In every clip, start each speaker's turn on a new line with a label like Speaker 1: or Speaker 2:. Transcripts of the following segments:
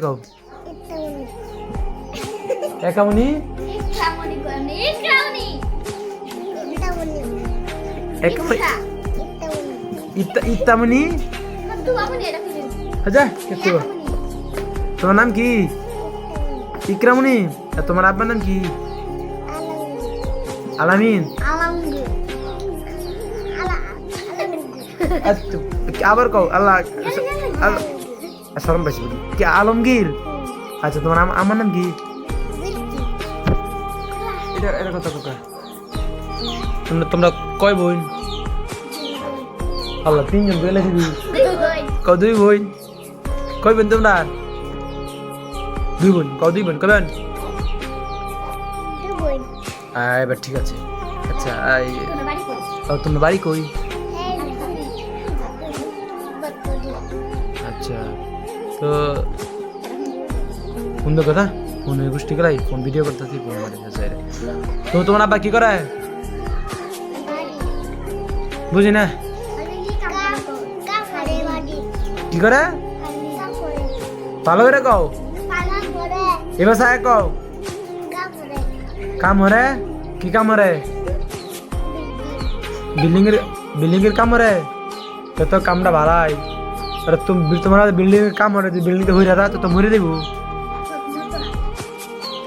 Speaker 1: কও একামনি ইত্তামনি আচ্ছা কেতু তোমার নাম কি ইকরামনি আর তোমার আব্বার নাম কি আলামিন আবার কও আল্লাহ শরম পাইছি কি আলমগীর আচ্ছা তোমার আমার নাম কি এটা কথা কথা তোমরা কয় বোন আল্লাহ তিনজন বেলে দিবি কও দুই বোন কয় বোন তোমরা দুই বোন কও দুই বোন কয় বোন এবার ঠিক আছে আচ্ছা তোমার বাড়ি কই আচ্ছা তো ফোন দো কথা ফোনের গোষ্ঠী গেলাই ফোন ভিডিও করতেছি ফোন মারি তো তোমার আব্বা কি করে বুঝি না কি করে ভালো করে কও এবার সাহেব কও কাম হরে কি কাম হরে বিল্ডিং এর কাম হরে তো কামটা ভালাই আরে তোমার বিল্ডিং এর কাম হরে বিল্ডিং তো হইরা তো মরে দেবো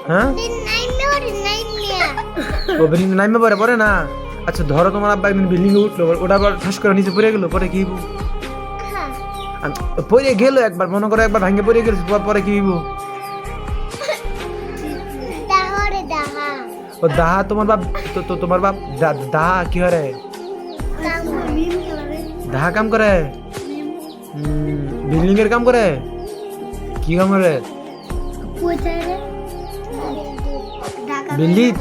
Speaker 1: হ্যাঁ ও বিল্ডিং নাইমে পরে না আচ্ছা ধরো তোমার আব্বা একদিন বিল্ডিং এ উঠলো ওটা আবার ঠাস করে নিচে পড়ে গেল পরে কি পড়ে গেল একবার মনে করো একবার ভাঙে পড়ে গেল পরে কি ও দাহা তোমার বাপ তো তোমার বাপ দাহা কি হরে দাহা কাম করে বিল্ডিং এর কাম করে কি কাম করে বিল্ডিং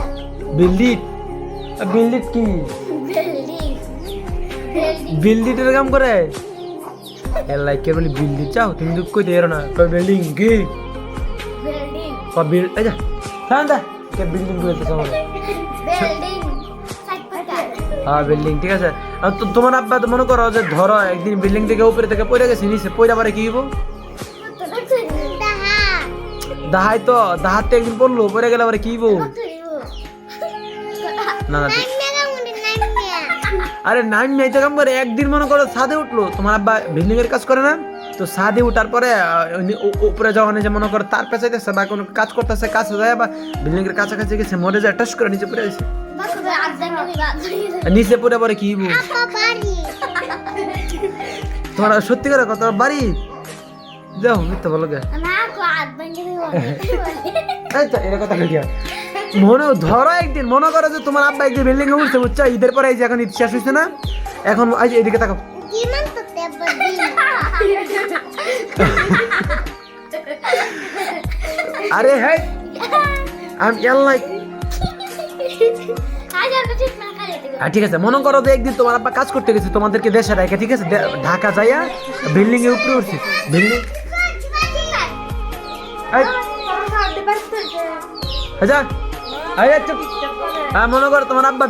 Speaker 1: বিল্ডিং বিল্ডিং কি বিল্ডিং এর কাম করে এলাই কে বলি বিল্ডিং চাও তুমি তো কই দেরো না কই বিল্ডিং কি
Speaker 2: বিল্ডিং
Speaker 1: কই বিল আচ্ছা থান্দা কে বিল্ডিং বলতে চাও
Speaker 2: বিল্ডিং সাইকটা
Speaker 1: হ্যাঁ বিল্ডিং ঠিক আছে আর তোমার আব্বা তো মনে করো যে ধরো একদিন বিল্ডিং থেকে উপরে থেকে পড়ে গেছে নিচে পড়া পরে কি হইব দাহাই তো দাহাতে একদিন পড়লো পড়ে গেলে পরে কি হইব না না আরে নাইম নাই তো কাম করে একদিন মনে করো ছাদে উঠলো তোমার আব্বা বিল্ডিং এর কাজ করে না তো ছাদে উঠার পরে উপরে যখন যে মনে করো তার পেছাইতেছে বা কোনো কাজ করতেছে কাছে যায় বা বিল্ডিং এর কাছাকাছি গেছে মরে যায় টাস করে নিচে পড়ে গেছে নিচে পড়ে পরে কি হইব তোমার সত্যি করে কত বাড়ি যাও মিথ্যা বলো গে এর কথা লিখিয়া মনে ধরো একদিন মনে করো যে তোমার আব্বা একদিন বিল্ডিং এ উঠছে বুঝছো ঈদের পরে এই যে এখন ঈদ শেষ হয়েছে না এখন এদিকে তাকাও আরে হ্যাঁ আমি ঠিক আছে মনে করো যে একদিন তোমার আব্বা কাজ করতে গেছে তোমাদেরকে দেশে রেখে ঠিক আছে ঢাকা যাইয়া বিল্ডিং এর উপরে উঠছে বিল্ডিং আচ্ছা মনে করো তোমার আব্বা